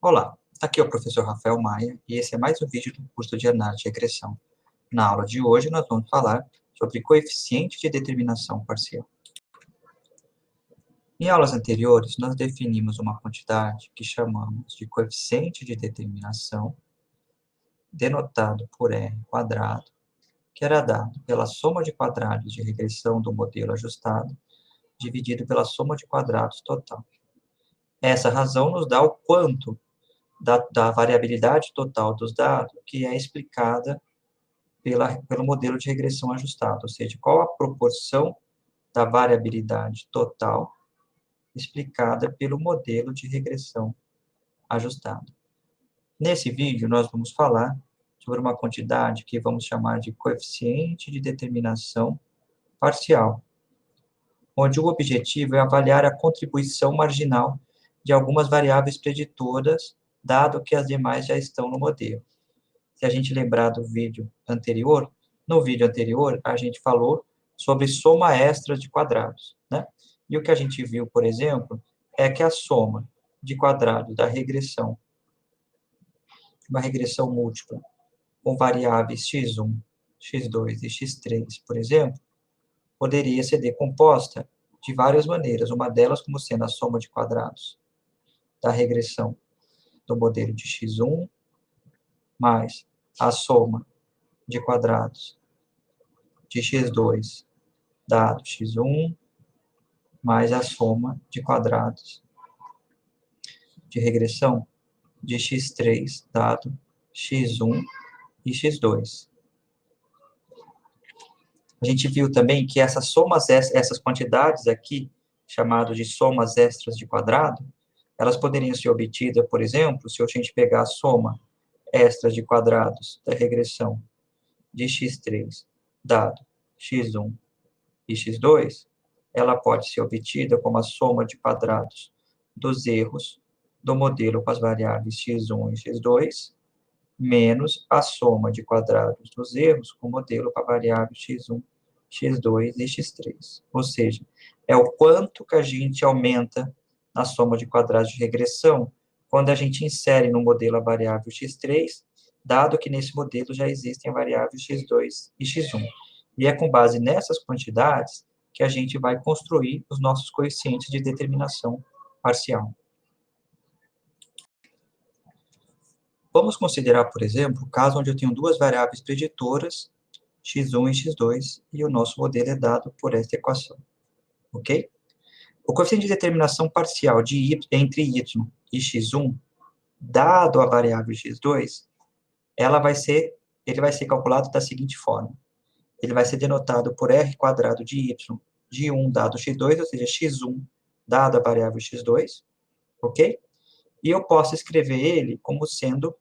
Olá, aqui é o professor Rafael Maia e esse é mais um vídeo do curso de Análise de Regressão. Na aula de hoje, nós vamos falar sobre coeficiente de determinação parcial. Em aulas anteriores, nós definimos uma quantidade que chamamos de coeficiente de determinação, denotado por R quadrado, que era dado pela soma de quadrados de regressão do modelo ajustado, dividido pela soma de quadrados total. Essa razão nos dá o quanto da variabilidade total dos dados, que é explicada pelo modelo de regressão ajustado, ou seja, qual a proporção da variabilidade total explicada pelo modelo de regressão ajustado. Nesse vídeo, nós vamos falar sobre uma quantidade que vamos chamar de coeficiente de determinação parcial, onde o objetivo é avaliar a contribuição marginal de algumas variáveis preditoras, dado que as demais já estão no modelo. Se a gente lembrar do vídeo anterior, no vídeo anterior, a gente falou sobre soma extra de quadrados, né? E o que a gente viu, por exemplo, é que a soma de quadrados da regressão, uma regressão múltipla, com variáveis x1, x2 e x3, por exemplo, poderia ser decomposta de várias maneiras, uma delas como sendo a soma de quadrados da regressão do modelo de x1 mais a soma de quadrados de x2 dado x1 mais a soma de quadrados de regressão de x3 dado x1 e x2. A gente viu também que essas quantidades aqui, chamadas de somas extras de quadrado, elas poderiam ser obtidas, por exemplo, se a gente pegar a soma extra de quadrados da regressão de x3 dado x1 e x2, ela pode ser obtida como a soma de quadrados dos erros do modelo com as variáveis x1 e x2, menos a soma de quadrados dos erros com o modelo com a variável x1, x2 e x3. Ou seja, é o quanto que a gente aumenta na soma de quadrados de regressão quando a gente insere no modelo a variável x3, dado que nesse modelo já existem a variável x2 e x1. E é com base nessas quantidades que a gente vai construir os nossos coeficientes de determinação parcial. Vamos considerar, por exemplo, o caso onde eu tenho duas variáveis preditoras, x1 e x2, e o nosso modelo é dado por esta equação, ok? O coeficiente de determinação parcial entre y e x1, dado a variável x2, ele vai ser calculado da seguinte forma. Ele vai ser denotado por r quadrado de y de 1 dado x2, ou seja, x1 dado a variável x2, ok? E eu posso escrever ele como sendo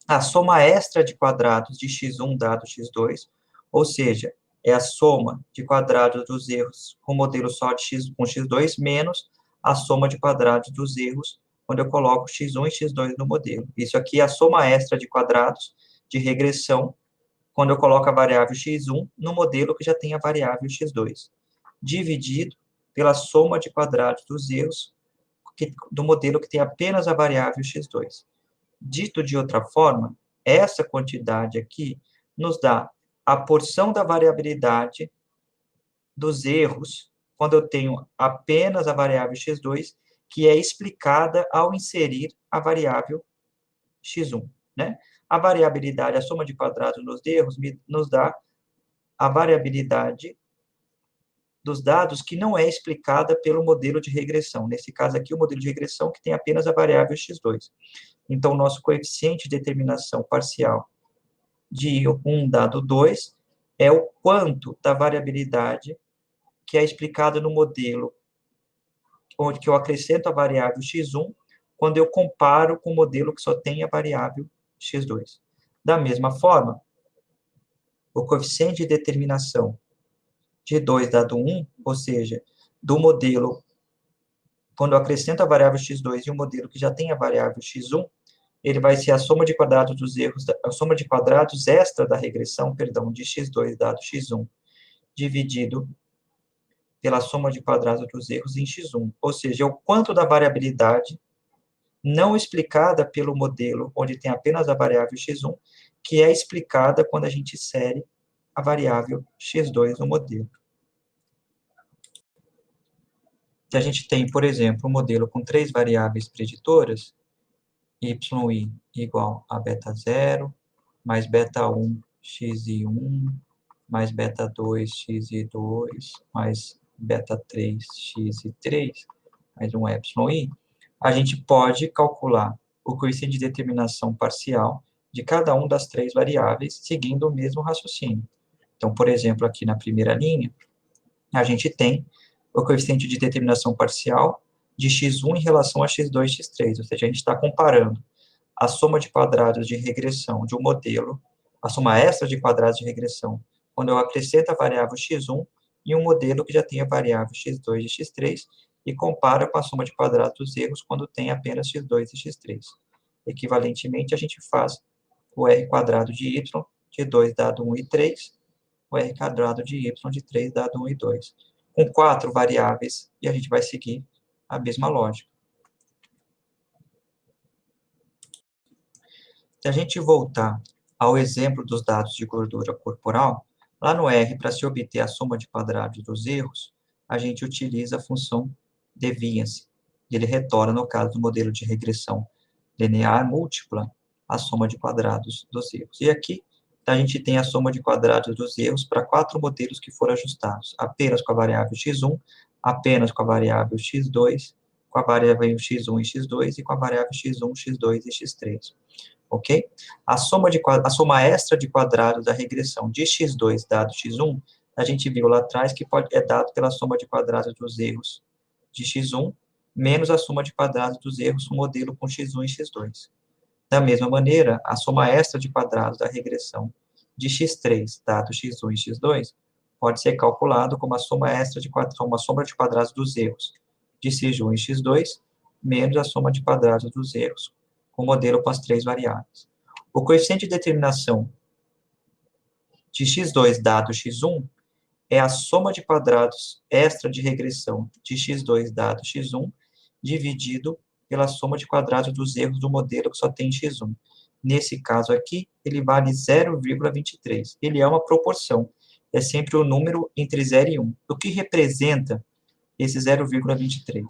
a soma extra de quadrados de x1 dado x2, ou seja, é a soma de quadrados dos erros com modelo só de x com x2, menos a soma de quadrados dos erros quando eu coloco x1 e x2 no modelo. Isso aqui é a soma extra de quadrados de regressão quando eu coloco a variável x1 no modelo que já tem a variável x2, dividido pela soma de quadrados dos erros do modelo que tem apenas a variável x2. Dito de outra forma, essa quantidade aqui nos dá a porção da variabilidade dos erros quando eu tenho apenas a variável x2, que é explicada ao inserir a variável x1, né? A variabilidade, a soma de quadrados dos erros, nos dá a variabilidade dos dados que não é explicada pelo modelo de regressão. Nesse caso aqui, o modelo de regressão que tem apenas a variável x2. Então, o nosso coeficiente de determinação parcial de 1 dado 2 é o quanto da variabilidade que é explicada no modelo, onde que eu acrescento a variável x1, quando eu comparo com o modelo que só tem a variável x2. Da mesma forma, o coeficiente de determinação de 2 dado 1, ou seja, do modelo, quando eu acrescento a variável x2 e o modelo que já tem a variável x1, ele vai ser a soma de quadrados dos erros, a soma de quadrados extra da regressão, perdão, de x2 dado x1, dividido pela soma de quadrados dos erros em x1, ou seja, o quanto da variabilidade não explicada pelo modelo onde tem apenas a variável x1, que é explicada quando a gente insere a variável x2 no modelo. A gente tem, por exemplo, um modelo com 3 variáveis preditoras, yi igual a beta 0, mais beta 1, xi1, mais beta 2, xi2, mais beta 3, xi3, mais um epsilon a gente pode calcular o coeficiente de determinação parcial de cada uma das 3 variáveis, seguindo o mesmo raciocínio. Então, por exemplo, aqui na primeira linha, a gente tem o coeficiente de determinação parcial de x1 em relação a x2 e x3, ou seja, a gente está comparando a soma de quadrados de regressão de um modelo, a soma extra de quadrados de regressão, quando eu acrescento a variável x1 em um modelo que já tem a variável x2 e x3, e compara com a soma de quadrados dos erros quando tem apenas x2 e x3. Equivalentemente, a gente faz o r quadrado de y de 2 dado 1 e 3, o r quadrado de y de 3 dado 1 e 2. Com 4 variáveis, e a gente vai seguir a mesma lógica. Se a gente voltar ao exemplo dos dados de gordura corporal, lá no R, para se obter a soma de quadrados dos erros, a gente utiliza a função deviance. E ele retorna, no caso do modelo de regressão linear múltipla, a soma de quadrados dos erros. E aqui, a gente tem a soma de quadrados dos erros para 4 modelos que foram ajustados, apenas com a variável x1, apenas com a variável x2, com a variável x1 e x2, e com a variável x1, x2 e x3. Ok? A soma extra de quadrados da regressão de x2 dado x1, a gente viu lá atrás que é dado pela soma de quadrados dos erros de x1, menos a soma de quadrados dos erros no modelo com x1 e x2. Da mesma maneira, a soma extra de quadrados da regressão de x3 dado x1 e x2 pode ser calculado como a soma extra de uma soma de quadrados dos erros de x1 e x2 menos a soma de quadrados dos erros com o modelo com as 3 variáveis. O coeficiente de determinação de x2 dado x1 é a soma de quadrados extra de regressão de x2 dado x1 dividido pela soma de quadrados dos erros do modelo que só tem x1. Nesse caso aqui, ele vale 0,23. Ele é uma proporção. É sempre o número entre 0 e 1. O que representa esse 0,23?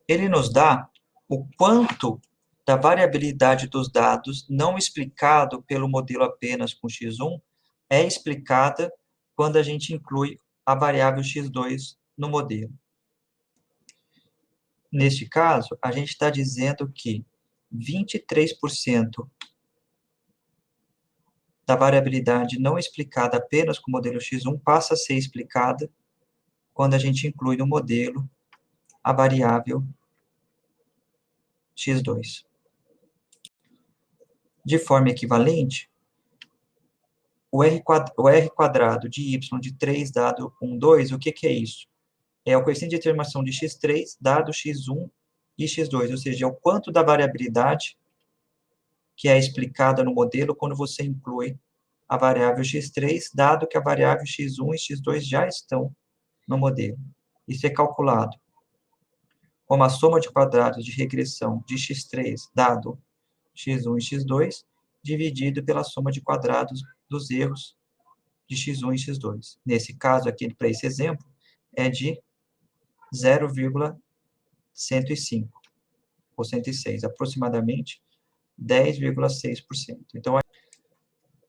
Ele nos dá o quanto da variabilidade dos dados não explicado pelo modelo apenas com x1 é explicada quando a gente inclui a variável x2 no modelo. Neste caso, a gente está dizendo que 23% da variabilidade não explicada apenas com o modelo x1 passa a ser explicada quando a gente inclui no modelo a variável x2. De forma equivalente, o r quadrado de y de 3 dado 1, 2, o que é isso? É o coeficiente de determinação de x3 dado x1 e x2, ou seja, é o quanto da variabilidade que é explicada no modelo quando você inclui a variável x3, dado que a variável x1 e x2 já estão no modelo. Isso é calculado como a soma de quadrados de regressão de x3 dado x1 e x2, dividido pela soma de quadrados dos erros de x1 e x2. Nesse caso aqui, para esse exemplo, é de 0,105, ou 106, aproximadamente 10,6%. Então,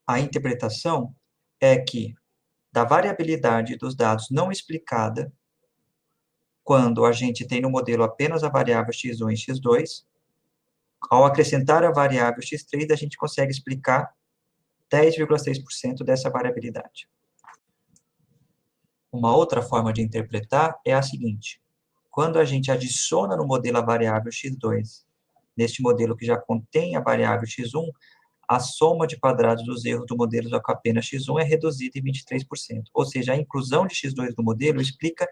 a interpretação é que da variabilidade dos dados não explicada, quando a gente tem no modelo apenas a variável x1 e x2, ao acrescentar a variável x3, a gente consegue explicar 10,6% dessa variabilidade. Uma outra forma de interpretar é a seguinte: quando a gente adiciona no modelo a variável x2, neste modelo que já contém a variável x1, a soma de quadrados dos erros do modelo com apenas x1 é reduzida em 23%. Ou seja, a inclusão de x2 no modelo explica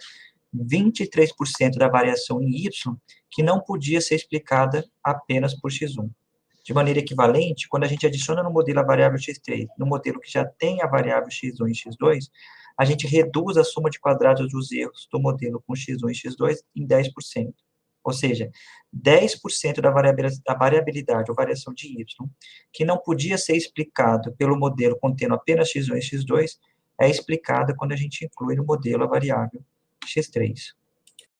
23% da variação em y, que não podia ser explicada apenas por x1. De maneira equivalente, quando a gente adiciona no modelo a variável x3, no modelo que já tem a variável x1 e x2, a gente reduz a soma de quadrados dos erros do modelo com x1 e x2 em 10%. Ou seja, 10% da variabilidade ou variação de y, que não podia ser explicado pelo modelo contendo apenas x1 e x2, é explicada quando a gente inclui no modelo a variável x3.